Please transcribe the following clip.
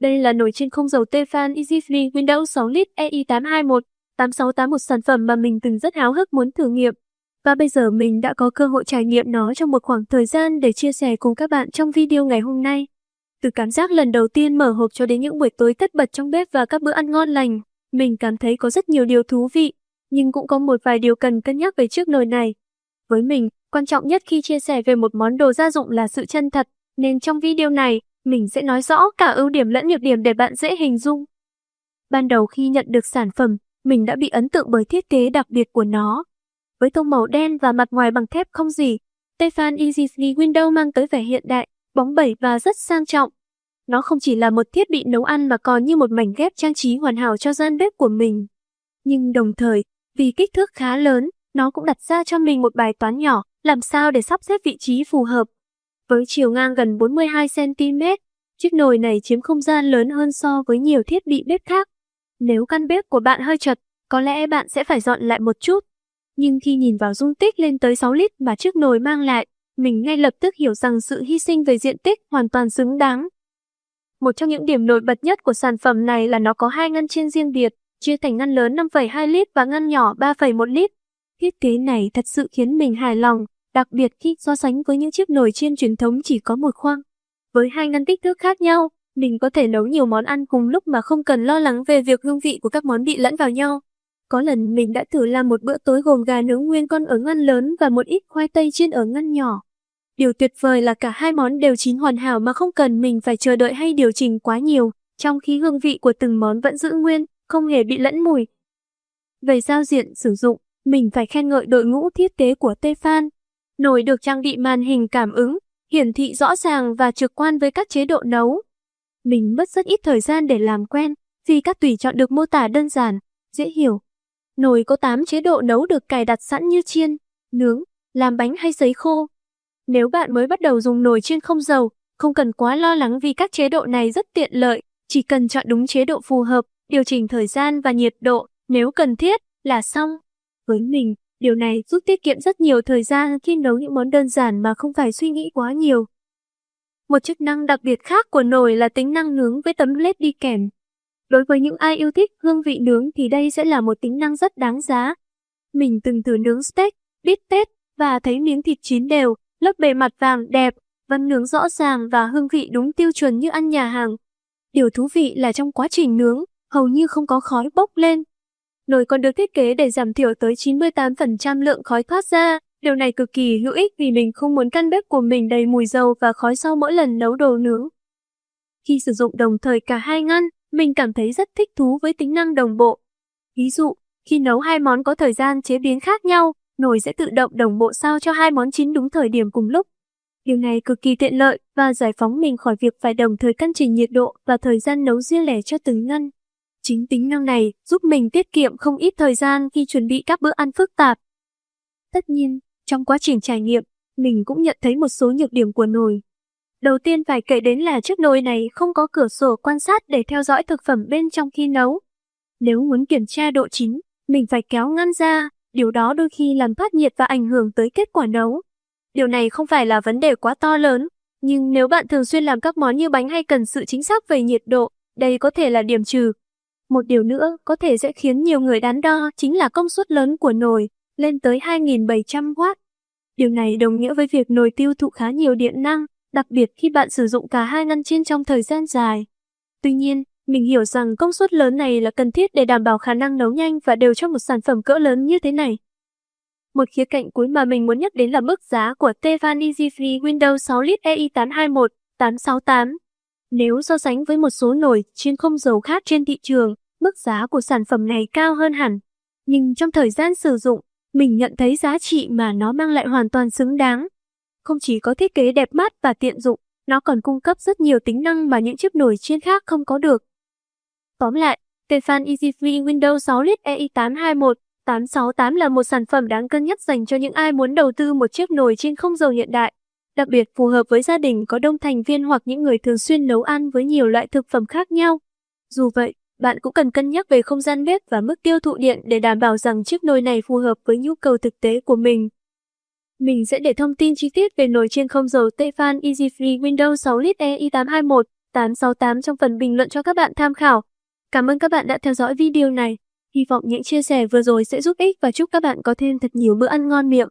Đây là nồi chiên không dầu Tefal EasyFree Windows 6 lít EI821 8681, một sản phẩm mà mình từng rất háo hức muốn thử nghiệm. Và bây giờ mình đã có cơ hội trải nghiệm nó trong một khoảng thời gian để chia sẻ cùng các bạn trong video ngày hôm nay. Từ cảm giác lần đầu tiên mở hộp cho đến những buổi tối tất bật trong bếp và các bữa ăn ngon lành, mình cảm thấy có rất nhiều điều thú vị, nhưng cũng có một vài điều cần cân nhắc về chiếc nồi này. Với mình, quan trọng nhất khi chia sẻ về một món đồ gia dụng là sự chân thật, nên trong video này, mình sẽ nói rõ cả ưu điểm lẫn nhược điểm để bạn dễ hình dung. Ban đầu khi nhận được sản phẩm, mình đã bị ấn tượng bởi thiết kế đặc biệt của nó. Với tông màu đen và mặt ngoài bằng thép không rỉ, Tefal EasyFree Windows mang tới vẻ hiện đại, bóng bẩy và rất sang trọng. Nó không chỉ là một thiết bị nấu ăn mà còn như một mảnh ghép trang trí hoàn hảo cho gian bếp của mình. Nhưng đồng thời, vì kích thước khá lớn, nó cũng đặt ra cho mình một bài toán nhỏ, làm sao để sắp xếp vị trí phù hợp. Với chiều ngang gần 42 cm, chiếc nồi này chiếm không gian lớn hơn so với nhiều thiết bị bếp khác. Nếu căn bếp của bạn hơi chật, có lẽ bạn sẽ phải dọn lại một chút. Nhưng khi nhìn vào dung tích lên tới 6 lít mà chiếc nồi mang lại, mình ngay lập tức hiểu rằng sự hy sinh về diện tích hoàn toàn xứng đáng. Một trong những điểm nổi bật nhất của sản phẩm này là nó có hai ngăn chiên riêng biệt, chia thành ngăn lớn 5,2 lít và ngăn nhỏ 3,1 lít. Thiết kế này thật sự khiến mình hài lòng, đặc biệt khi so sánh với những chiếc nồi chiên truyền thống chỉ có một khoang. Với hai ngăn kích thước khác nhau, mình có thể nấu nhiều món ăn cùng lúc mà không cần lo lắng về việc hương vị của các món bị lẫn vào nhau. Có lần mình đã thử làm một bữa tối gồm gà nướng nguyên con ở ngăn lớn và một ít khoai tây chiên ở ngăn nhỏ. Điều tuyệt vời là cả hai món đều chín hoàn hảo mà không cần mình phải chờ đợi hay điều chỉnh quá nhiều, trong khi hương vị của từng món vẫn giữ nguyên, không hề bị lẫn mùi. Về giao diện sử dụng, mình phải khen ngợi đội ngũ thiết kế của Tefal. Nồi được trang bị màn hình cảm ứng, hiển thị rõ ràng và trực quan với các chế độ nấu. Mình mất rất ít thời gian để làm quen, vì các tùy chọn được mô tả đơn giản, dễ hiểu. Nồi có 8 chế độ nấu được cài đặt sẵn như chiên, nướng, làm bánh hay sấy khô. Nếu bạn mới bắt đầu dùng nồi chiên không dầu, không cần quá lo lắng vì các chế độ này rất tiện lợi, chỉ cần chọn đúng chế độ phù hợp, điều chỉnh thời gian và nhiệt độ nếu cần thiết là xong. Với mình, điều này giúp tiết kiệm rất nhiều thời gian khi nấu những món đơn giản mà không phải suy nghĩ quá nhiều. Một chức năng đặc biệt khác của nồi là tính năng nướng với tấm led đi kèm. Đối với những ai yêu thích hương vị nướng thì đây sẽ là một tính năng rất đáng giá. Mình từng thử nướng steak, bít tết và thấy miếng thịt chín đều, lớp bề mặt vàng đẹp, vân nướng rõ ràng và hương vị đúng tiêu chuẩn như ăn nhà hàng. Điều thú vị là trong quá trình nướng, hầu như không có khói bốc lên. Nồi còn được thiết kế để giảm thiểu tới 98% lượng khói thoát ra. Điều này cực kỳ hữu ích vì mình không muốn căn bếp của mình đầy mùi dầu và khói sau mỗi lần nấu đồ nướng. Khi sử dụng đồng thời cả hai ngăn, mình cảm thấy rất thích thú với tính năng đồng bộ. Ví dụ, khi nấu hai món có thời gian chế biến khác nhau, nồi sẽ tự động đồng bộ sao cho hai món chín đúng thời điểm cùng lúc. Điều này cực kỳ tiện lợi và giải phóng mình khỏi việc phải đồng thời căn chỉnh nhiệt độ và thời gian nấu riêng lẻ cho từng ngăn. Chính tính năng này giúp mình tiết kiệm không ít thời gian khi chuẩn bị các bữa ăn phức tạp. Tất nhiên, trong quá trình trải nghiệm, mình cũng nhận thấy một số nhược điểm của nồi. Đầu tiên phải kể đến là chiếc nồi này không có cửa sổ quan sát để theo dõi thực phẩm bên trong khi nấu. Nếu muốn kiểm tra độ chín, mình phải kéo ngăn ra, điều đó đôi khi làm thoát nhiệt và ảnh hưởng tới kết quả nấu. Điều này không phải là vấn đề quá to lớn, nhưng nếu bạn thường xuyên làm các món như bánh hay cần sự chính xác về nhiệt độ, đây có thể là điểm trừ. Một điều nữa có thể sẽ khiến nhiều người đắn đo chính là công suất lớn của nồi, lên tới 2.700W. Điều này đồng nghĩa với việc nồi tiêu thụ khá nhiều điện năng, đặc biệt khi bạn sử dụng cả hai ngăn chiên trong thời gian dài. Tuy nhiên, mình hiểu rằng công suất lớn này là cần thiết để đảm bảo khả năng nấu nhanh và đều cho một sản phẩm cỡ lớn như thế này. Một khía cạnh cuối mà mình muốn nhắc đến là mức giá của Tefal EasyFree Windows 6 lít EI821 868. Nếu so sánh với một số nồi chiên không dầu khác trên thị trường, mức giá của sản phẩm này cao hơn hẳn. Nhưng trong thời gian sử dụng, mình nhận thấy giá trị mà nó mang lại hoàn toàn xứng đáng. Không chỉ có thiết kế đẹp mắt và tiện dụng, nó còn cung cấp rất nhiều tính năng mà những chiếc nồi chiên khác không có được. Tóm lại, Tefal EasyFree Windows 6 lít EI821 868 là một sản phẩm đáng cân nhắc dành cho những ai muốn đầu tư một chiếc nồi chiên không dầu hiện đại. Đặc biệt phù hợp với gia đình có đông thành viên hoặc những người thường xuyên nấu ăn với nhiều loại thực phẩm khác nhau. Dù vậy, bạn cũng cần cân nhắc về không gian bếp và mức tiêu thụ điện để đảm bảo rằng chiếc nồi này phù hợp với nhu cầu thực tế của mình. Mình sẽ để thông tin chi tiết về nồi chiên không dầu Tefal EasyFree Windows 6 lít EI821 868 trong phần bình luận cho các bạn tham khảo. Cảm ơn các bạn đã theo dõi video này. Hy vọng những chia sẻ vừa rồi sẽ giúp ích và chúc các bạn có thêm thật nhiều bữa ăn ngon miệng.